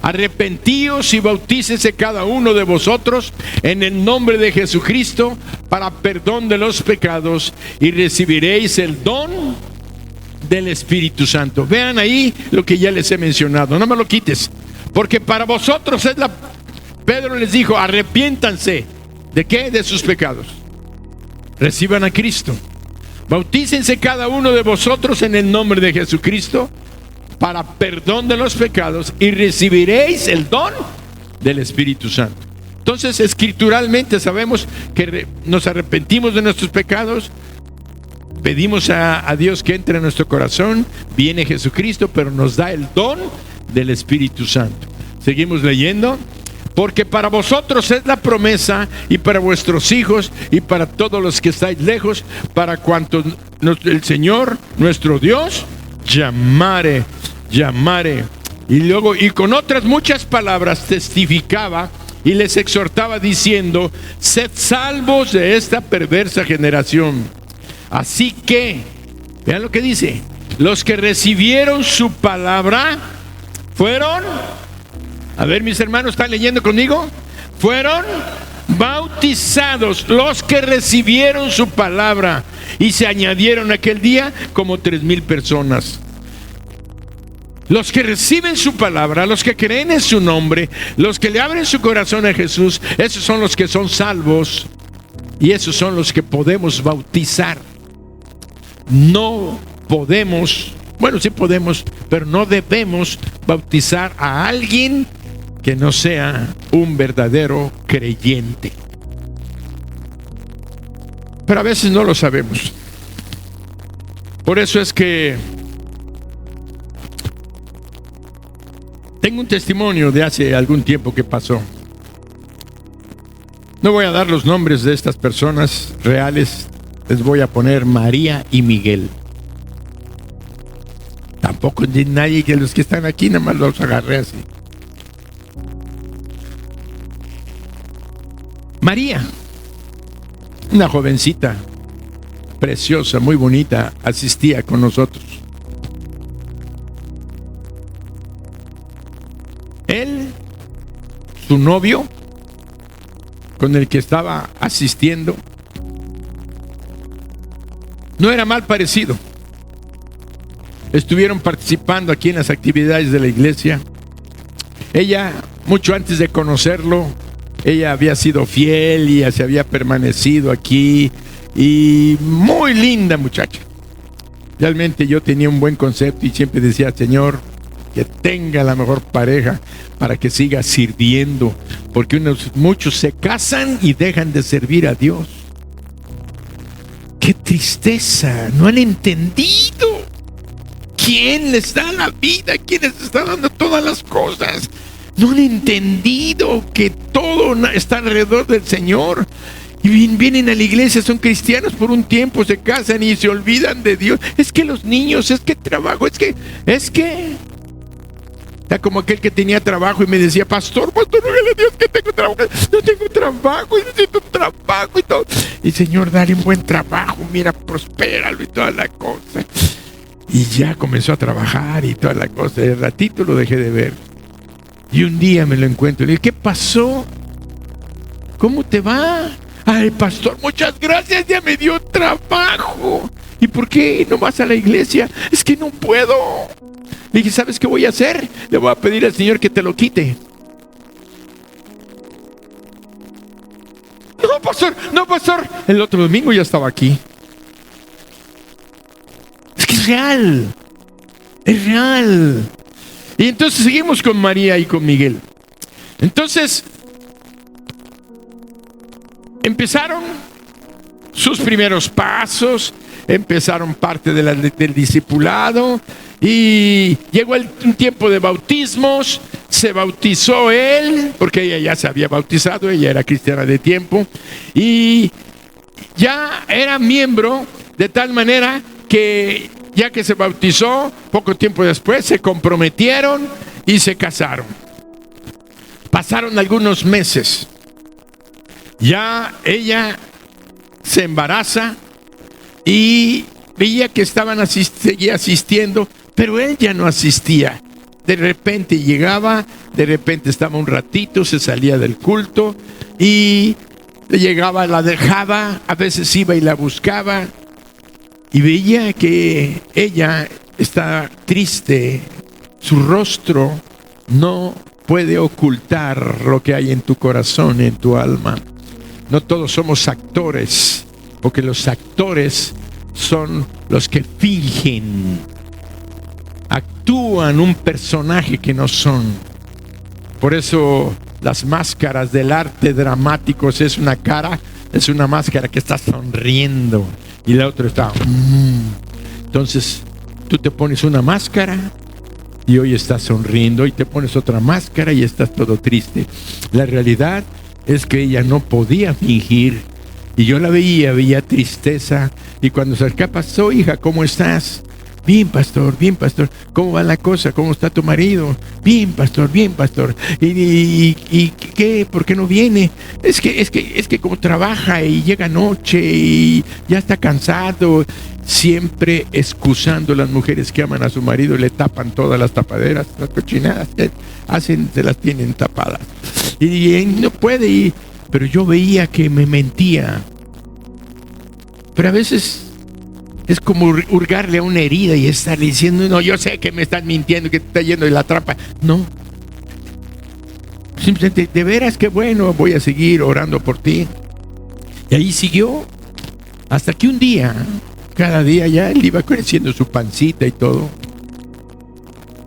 arrepentíos y bautícese cada uno de vosotros en el nombre de Jesucristo para perdón de los pecados y recibiréis el don del Espíritu Santo. Vean ahí lo que ya les he mencionado, no me lo quites, porque para vosotros es la... Pedro les dijo: arrepiéntanse. ¿De qué? De sus pecados. Reciban a Cristo. Bautícense cada uno de vosotros en el nombre de Jesucristo para perdón de los pecados y recibiréis el don del Espíritu Santo. Entonces, escrituralmente sabemos que nos arrepentimos de nuestros pecados, pedimos a Dios que entre en nuestro corazón, viene Jesucristo, pero nos da el don del Espíritu Santo. Seguimos leyendo: porque para vosotros es la promesa, y para vuestros hijos, y para todos los que estáis lejos, para cuantos el Señor, nuestro Dios, llamare. Y luego, y con otras muchas palabras testificaba y les exhortaba diciendo: sed salvos de esta perversa generación. Así que, vean lo que dice: los que recibieron su palabra fueron... A ver, mis hermanos, ¿están leyendo conmigo? Fueron bautizados los que recibieron su palabra, y se añadieron aquel día como 3,000 personas. Los que reciben su palabra, los que creen en su nombre, los que le abren su corazón a Jesús, esos son los que son salvos, y esos son los que podemos bautizar. No podemos, bueno, sí podemos, pero no debemos bautizar a alguien que no sea un verdadero creyente. Pero a veces no lo sabemos. Por eso es que tengo un testimonio de hace algún tiempo que pasó. No voy a dar los nombres de estas personas reales, les voy a poner María y Miguel. Tampoco de nadie de los que están aquí, nada más los agarré así. María, una jovencita preciosa, muy bonita, asistía con nosotros. Él, su novio, con el que estaba asistiendo, no era mal parecido. Estuvieron participando aquí en las actividades de la iglesia. Ella, mucho antes de conocerlo, ella había sido fiel y se había permanecido aquí, y muy linda muchacha. Realmente yo tenía un buen concepto y siempre decía: Señor, que tenga la mejor pareja para que siga sirviendo, porque muchos se casan y dejan de servir a Dios. ¡Qué tristeza! No han entendido quién les da la vida, quién les está dando todas las cosas. No han entendido que todo está alrededor del Señor. Y vienen a la iglesia, son cristianos por un tiempo, se casan y se olvidan de Dios. Es que los niños, es que trabajo, es que. Está como aquel que tenía trabajo y me decía, pastor, rogale a Dios que tengo trabajo. No tengo trabajo y necesito un trabajo y todo. Y Señor, dale un buen trabajo, mira, prospéralo y toda la cosa. Y ya comenzó a trabajar y toda la cosa. De ratito lo dejé de ver. Y un día me lo encuentro y le digo, ¿qué pasó? ¿Cómo te va? Ay, pastor, muchas gracias, ya me dio trabajo. ¿Y por qué no vas a la iglesia? Es que no puedo. Le dije, ¿sabes qué voy a hacer? Le voy a pedir al Señor que te lo quite. No, pastor. El otro domingo ya estaba aquí. Es que es real. Y entonces seguimos con María y con Miguel. Entonces, empezaron sus primeros pasos, empezaron parte del discipulado y llegó un tiempo de bautismos. Se bautizó él, porque ella ya se había bautizado, ella era cristiana de tiempo y ya era miembro, de tal manera que ya que se bautizó, poco tiempo después se comprometieron y se casaron. Pasaron algunos meses. Ya ella se embaraza y veía que seguía asistiendo, pero él ya no asistía. De repente llegaba, de repente estaba un ratito, se salía del culto y llegaba, la dejaba, a veces iba y la buscaba y veía que ella está triste, su rostro no puede ocultar lo que hay en tu corazón, en tu alma. No todos somos actores, porque los actores son los que fingen, actúan un personaje que no son. Por eso las máscaras del arte dramático es una cara, es una máscara que está sonriendo y la otra está. Entonces tú te pones una máscara y hoy estás sonriendo y te pones otra máscara y estás todo triste. La realidad es que ella no podía fingir y yo la veía tristeza y cuando se acercaba, pasó, hija, ¿cómo estás? Bien, pastor. ¿Cómo va la cosa? ¿Cómo está tu marido? Bien, pastor. ¿Y qué? ¿Por qué no viene? Es que como trabaja y llega noche y ya está cansado. Siempre excusando a las mujeres que aman a su marido y le tapan todas las tapaderas, las cochinadas que hacen, se las tienen tapadas. Y no puede ir. Pero yo veía que me mentía. Pero a veces es como hurgarle a una herida y estarle diciendo, no, yo sé que me están mintiendo, que te está yendo de la trampa. No. Simplemente, de veras, qué bueno, voy a seguir orando por ti. Y ahí siguió. Hasta que un día, cada día ya él iba creciendo su pancita y todo.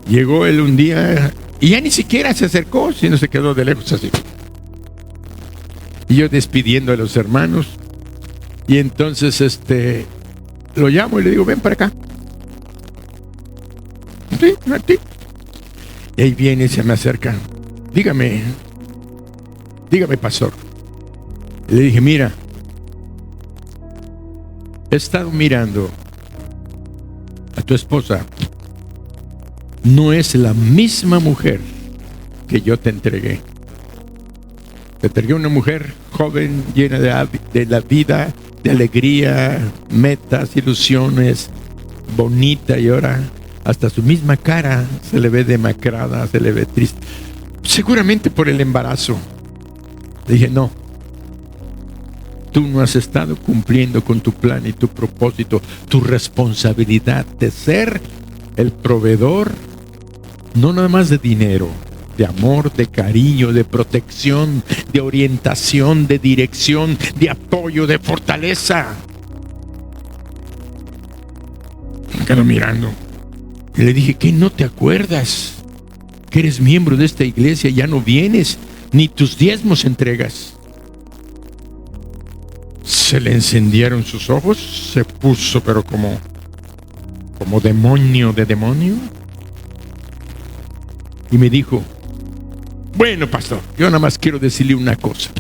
Llegó él un día y ya ni siquiera se acercó, sino se quedó de lejos así. Y yo despidiendo a los hermanos. Y entonces lo llamo y le digo, ven para acá. Sí, a ti. Y ahí viene y se me acerca. Dígame, pastor. Y le dije, mira, he estado mirando a tu esposa. No es la misma mujer que yo te entregué. Te entregué una mujer joven, llena de la vida, de alegría, metas, ilusiones, bonita, y ahora hasta su misma cara se le ve demacrada, se le ve triste. Seguramente por el embarazo. Le dije, no. Tú no has estado cumpliendo con tu plan y tu propósito, tu responsabilidad de ser el proveedor, no nada más de dinero, de amor, de cariño, de protección, de orientación, de dirección, de apoyo, de fortaleza. Me quedo mirando y le dije, ¿qué no te acuerdas? Que eres miembro de esta iglesia, ya no vienes, ni tus diezmos entregas. Se le encendieron sus ojos, se puso pero como demonio de demonio. Y me dijo, Bueno, pastor, yo nada más quiero decirle una cosa.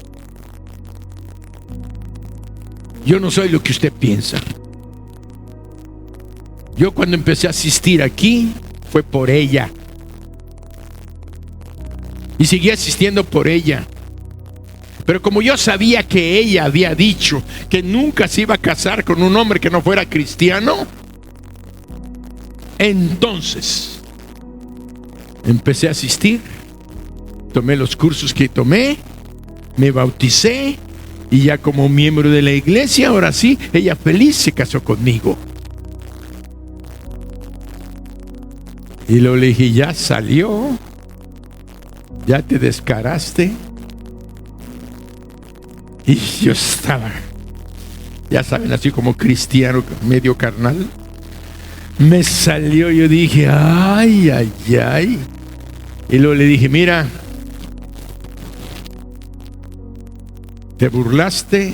Yo no soy lo que usted piensa. Yo cuando empecé a asistir aquí fue por ella. Y seguí asistiendo por ella. Pero como yo sabía que ella había dicho que nunca se iba a casar con un hombre que no fuera cristiano, entonces empecé a asistir. Tomé los cursos que tomé, me bauticé y ya como miembro de la iglesia, ahora sí, ella feliz se casó conmigo. Y luego le dije, ya salió, ya te descaraste. Y yo estaba, ya saben, así como cristiano, medio carnal. Me salió, yo dije, ay, ay, ay. Y luego le dije, mira, te burlaste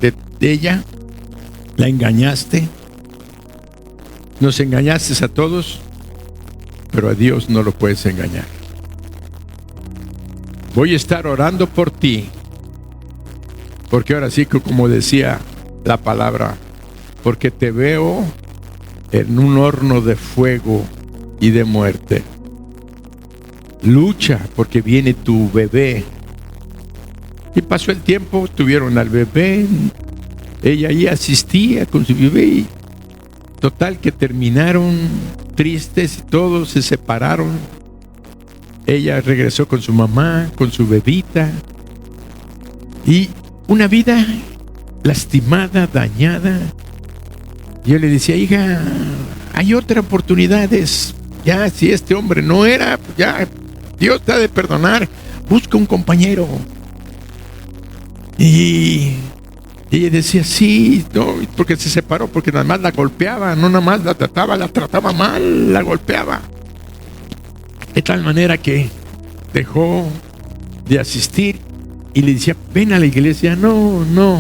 de ella, la engañaste, nos engañaste a todos, pero a Dios no lo puedes engañar. Voy a estar orando por ti, porque ahora sí que como decía la palabra, porque te veo en un horno de fuego y de muerte. Lucha porque viene tu bebé. Y pasó el tiempo, tuvieron al bebé, ella ahí asistía con su bebé y total que terminaron tristes y todos se separaron. Ella regresó con su mamá, con su bebita, y una vida lastimada, dañada. Yo le decía, hija, hay otra oportunidad, ya si este hombre no era, ya Dios te ha de perdonar, busca un compañero. Y ella decía, sí, no, porque se separó, porque nada más la golpeaba, no nada más la trataba mal, la golpeaba. De tal manera que dejó de asistir y le decía, ven a la iglesia. No,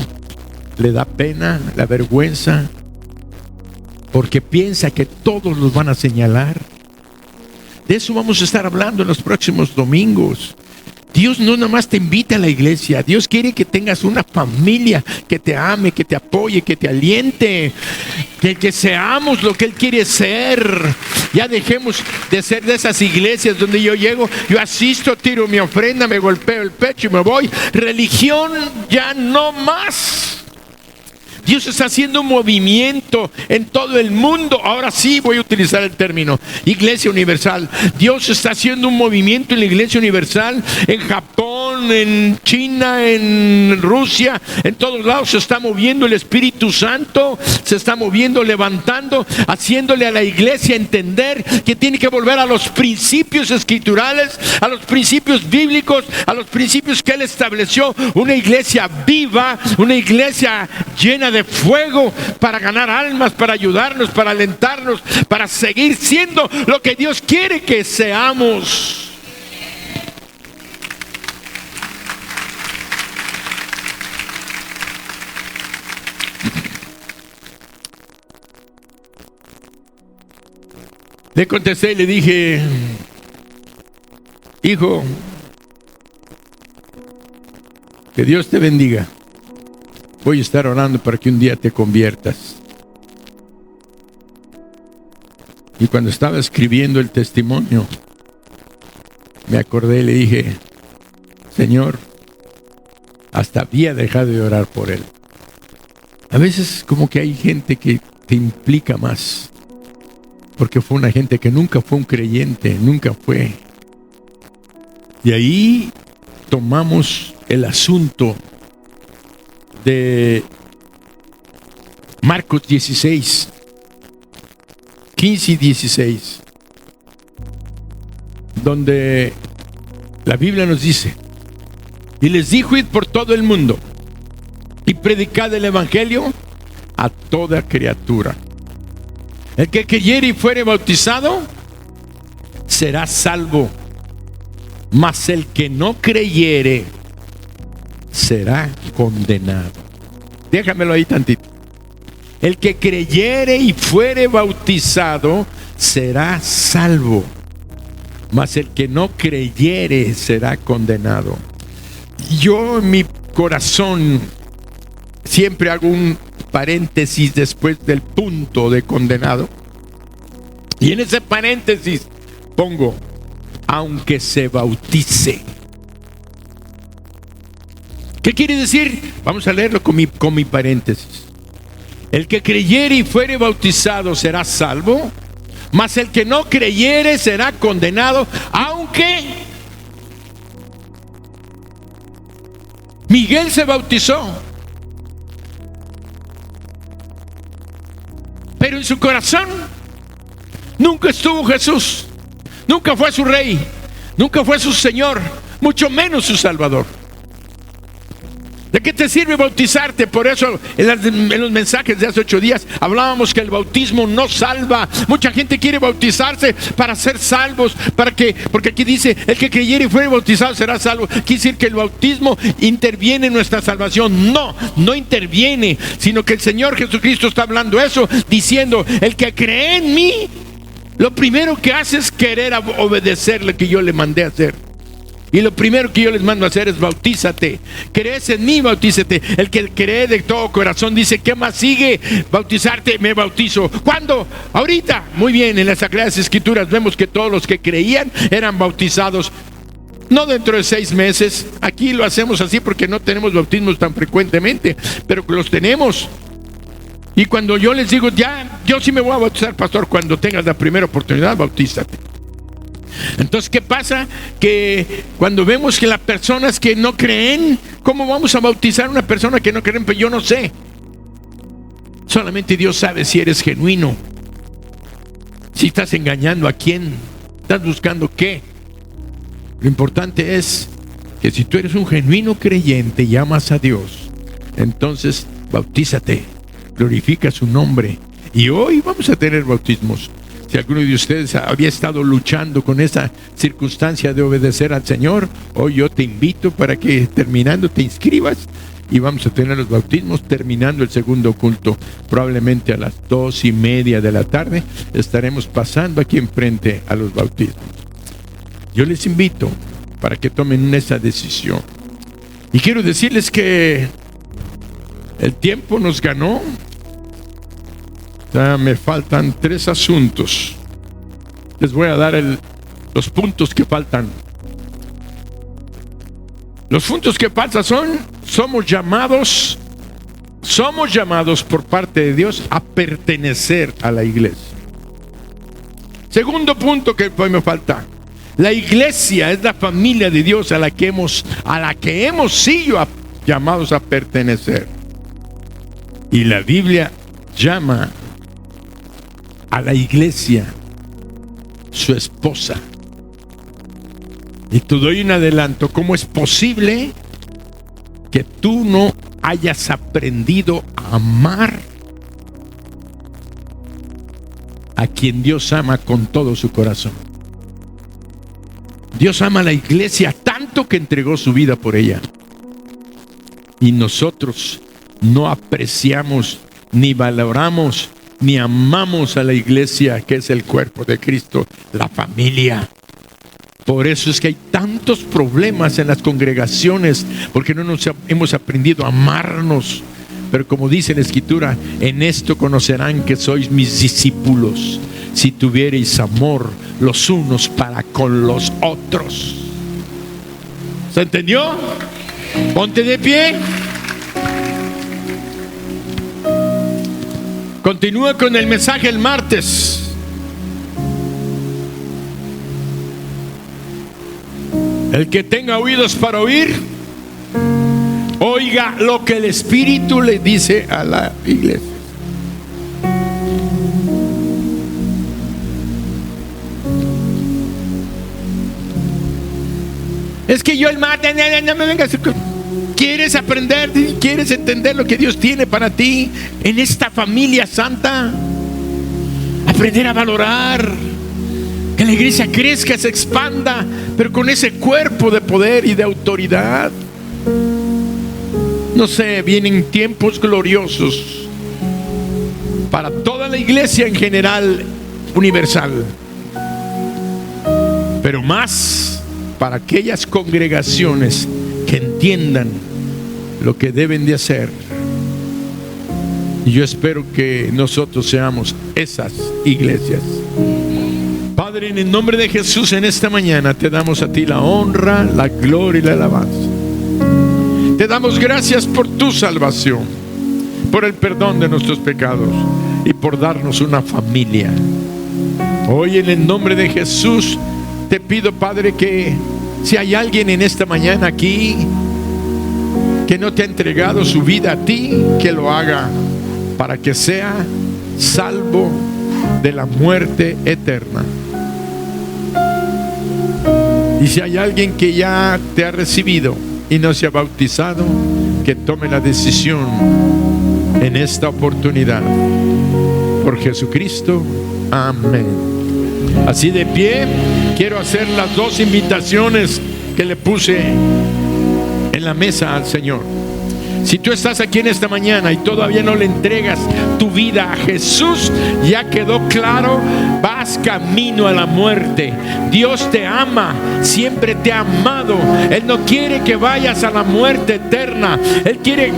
le da pena, la vergüenza, porque piensa que todos los van a señalar. De eso vamos a estar hablando en los próximos domingos. Dios no nada más te invita a la iglesia. Dios quiere que tengas una familia que te ame, que te apoye, que te aliente, que seamos lo que Él quiere ser. Ya dejemos de ser de esas iglesias donde yo llego, yo asisto, tiro mi ofrenda, me golpeo el pecho y me voy. Religión ya no más. Dios está haciendo un movimiento en todo el mundo. Ahora sí voy a utilizar el término Iglesia Universal. Dios está haciendo un movimiento en la Iglesia Universal, en Japón, en China, en Rusia, en todos lados se está moviendo el Espíritu Santo, se está moviendo, levantando, haciéndole a la iglesia entender que tiene que volver a los principios escriturales, a los principios bíblicos, a los principios que Él estableció. Una iglesia viva, una iglesia llena de fuego para ganar almas, para ayudarnos, para alentarnos, para seguir siendo lo que Dios quiere que seamos. Le contesté y le dije, hijo, que Dios te bendiga. Voy a estar orando para que un día te conviertas. Y cuando estaba escribiendo el testimonio, me acordé y le dije, Señor, hasta había dejado de orar por él. A veces como que hay gente que te implica más, porque fue una gente que nunca fue un creyente, nunca fue. Y ahí tomamos el asunto de Marcos 16, 15 y 16, donde la Biblia nos dice, y les dijo, id por todo el mundo y predicad el evangelio a toda criatura. El que creyere y fuere bautizado será salvo, mas el que no creyere será condenado. Déjamelo ahí tantito. El que creyere y fuere bautizado será salvo, mas el que no creyere será condenado. Yo en mi corazón siempre hago un paréntesis después del punto de condenado, y en ese paréntesis pongo: aunque se bautice. ¿Qué quiere decir? Vamos a leerlo con mi paréntesis. El que creyere y fuere bautizado será salvo, mas el que no creyere será condenado. Aunque Miguel se bautizó, pero en su corazón nunca estuvo Jesús, nunca fue su rey, nunca fue su Señor, mucho menos su Salvador. ¿De qué te sirve bautizarte? Por eso en los mensajes de hace 8 días hablábamos que el bautismo no salva. Mucha gente quiere bautizarse para ser salvos, porque aquí dice: el que creyere y fuere bautizado será salvo. Quiere decir que el bautismo interviene en nuestra salvación. No interviene, sino que el Señor Jesucristo está hablando eso, diciendo: el que cree en mí, lo primero que hace es querer obedecer lo que yo le mandé a hacer. Y lo primero que yo les mando a hacer es: bautízate. ¿Crees en mí? Bautízate. El que cree de todo corazón dice: ¿qué más sigue? Bautizarte. Me bautizo. ¿Cuándo? Ahorita. Muy bien, en las Sagradas Escrituras vemos que todos los que creían eran bautizados. No dentro de 6 meses. Aquí lo hacemos así porque no tenemos bautismos tan frecuentemente, pero los tenemos. Y cuando yo les digo: ya, yo sí me voy a bautizar, pastor, cuando tengas la primera oportunidad, bautízate. Entonces, ¿qué pasa? Que cuando vemos que las personas que no creen, ¿cómo vamos a bautizar a una persona que no cree? Pues yo no sé. Solamente Dios sabe si eres genuino. Si estás engañando a quién, estás buscando qué. Lo importante es que si tú eres un genuino creyente y amas a Dios, entonces bautízate, glorifica su nombre. Y hoy vamos a tener bautismos. Si alguno de ustedes había estado luchando con esa circunstancia de obedecer al Señor, hoy yo te invito para que terminando te inscribas, y vamos a tener los bautismos terminando el segundo culto. Probablemente a las 2:30 de la tarde estaremos pasando aquí enfrente a los bautismos. Yo les invito para que tomen esa decisión. Y quiero decirles que el tiempo nos ganó. Me faltan 3 asuntos. Les voy a dar los puntos que faltan. Los puntos que faltan somos llamados por parte de Dios a pertenecer a la iglesia. Segundo punto que me falta: la iglesia es la familia de Dios a la que hemos sido llamados a pertenecer. Y la Biblia llama a la iglesia su esposa. Y te doy un adelanto: ¿cómo es posible que tú no hayas aprendido a amar a quien Dios ama con todo su corazón? Dios ama a la iglesia tanto que entregó su vida por ella. Y nosotros no apreciamos, ni valoramos, ni amamos a la iglesia, que es el cuerpo de Cristo, la familia. Por eso es que hay tantos problemas en las congregaciones, porque no nos hemos aprendido a amarnos. Pero como dice la Escritura: en esto conocerán que sois mis discípulos, si tuviereis amor los unos para con los otros. ¿Se entendió? Ponte de pie. Continúa con el mensaje el martes. El que tenga oídos para oír, oiga lo que el Espíritu le dice a la iglesia. Es que yo el martes, no me vengas. ¿Quieres aprender? ¿Quieres entender lo que Dios tiene para ti en esta familia santa? Aprender a valorar, que la iglesia crezca, se expanda, pero con ese cuerpo de poder y de autoridad. No sé, vienen tiempos gloriosos para toda la iglesia en general, universal. pero más para aquellas congregaciones que entiendan lo que deben de hacer. Y yo espero que nosotros seamos esas iglesias. Padre, en el nombre de Jesús, en esta mañana te damos a ti la honra, la gloria y la alabanza. Te damos gracias por tu salvación, por el perdón de nuestros pecados y por darnos una familia. Hoy, en el nombre de Jesús, te pido, Padre, que si hay alguien en esta mañana aquí que no te ha entregado su vida a ti, que lo haga para que sea salvo de la muerte eterna. Y si hay alguien que ya te ha recibido y no se ha bautizado, que tome la decisión en esta oportunidad. Por Jesucristo, amén. Así de pie, quiero hacer las dos invitaciones que le puse en la mesa al Señor. Si tú estás aquí en esta mañana y todavía no le entregas tu vida a Jesús, ya quedó claro, vas camino a la muerte. Dios te ama, siempre te ha amado. Él no quiere que vayas a la muerte eterna. Él quiere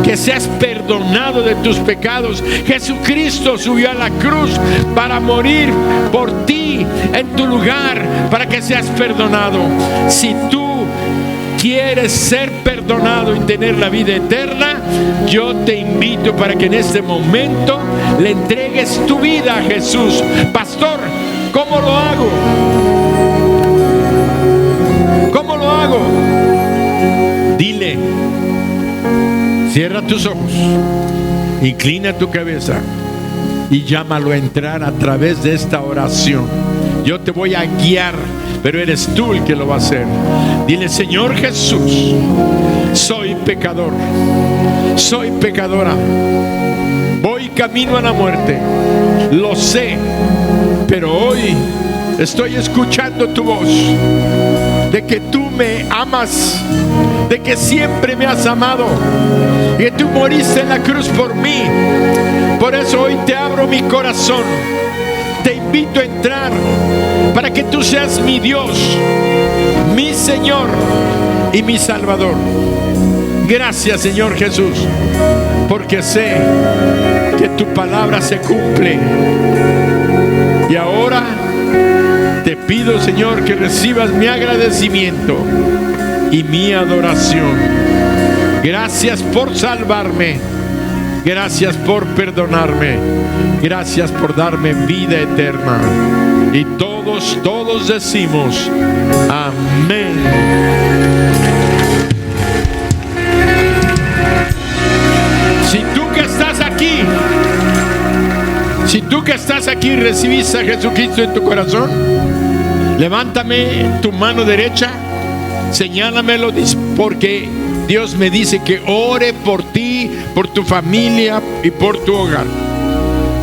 que seas perdonado de tus pecados. Jesucristo subió a la cruz para morir por ti en tu lugar, para que seas perdonado. Si tú quieres ser perdonado y tener la vida eterna, yo te invito para que en este momento le entregues tu vida a Jesús. Pastor, ¿cómo lo hago? ¿Cómo lo hago? Dile, cierra tus ojos, inclina tu cabeza y llámalo a entrar a través de esta oración. Yo te voy a guiar, pero eres tú el que lo va a hacer. Dile: Señor Jesús, soy pecador, soy pecadora, voy camino a la muerte, lo sé, pero hoy estoy escuchando tu voz, de que tú me amas, de que siempre me has amado, y que tú moriste en la cruz por mí. Por eso hoy te abro mi corazón, te invito a entrar para que tú seas mi Dios, mi Señor y mi Salvador. Gracias, Señor Jesús, porque sé que tu palabra se cumple. Y ahora te pido, Señor, que recibas mi agradecimiento y mi adoración. Gracias por salvarme, gracias por perdonarme, gracias por darme vida eterna. Y todos decimos amén. Si tú que estás aquí recibiste a Jesucristo en tu corazón, levántame tu mano derecha, señálamelo, porque Dios me dice que ore por ti, por tu familia y por tu hogar.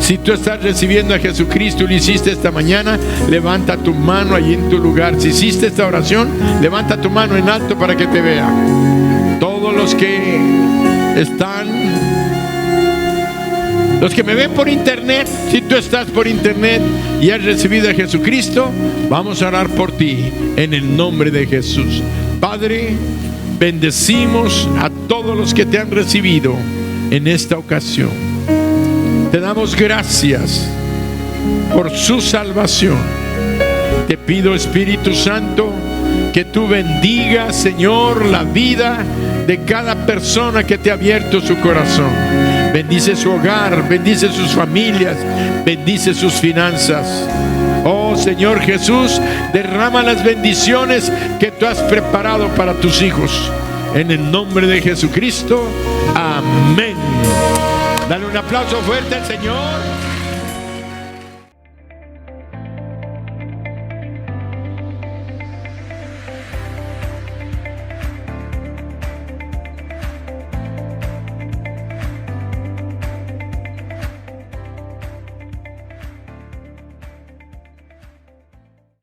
Si tú estás recibiendo a Jesucristo y lo hiciste esta mañana, levanta tu mano allí en tu lugar. Si hiciste esta oración, levanta tu mano en alto para que te vea. Todos los que me ven por internet, si tú estás por internet y has recibido a Jesucristo, vamos a orar por ti en el nombre de Jesús. Padre, bendecimos a todos los que te han recibido en esta ocasión. Te damos gracias por su salvación. Te pido, Espíritu Santo, que tú bendigas, Señor, la vida de cada persona que te ha abierto su corazón. Bendice su hogar, bendice sus familias, bendice sus finanzas. Oh Señor Jesús, derrama las bendiciones que tú has preparado para tus hijos. En el nombre de Jesucristo, amén. Dale un aplauso fuerte al Señor.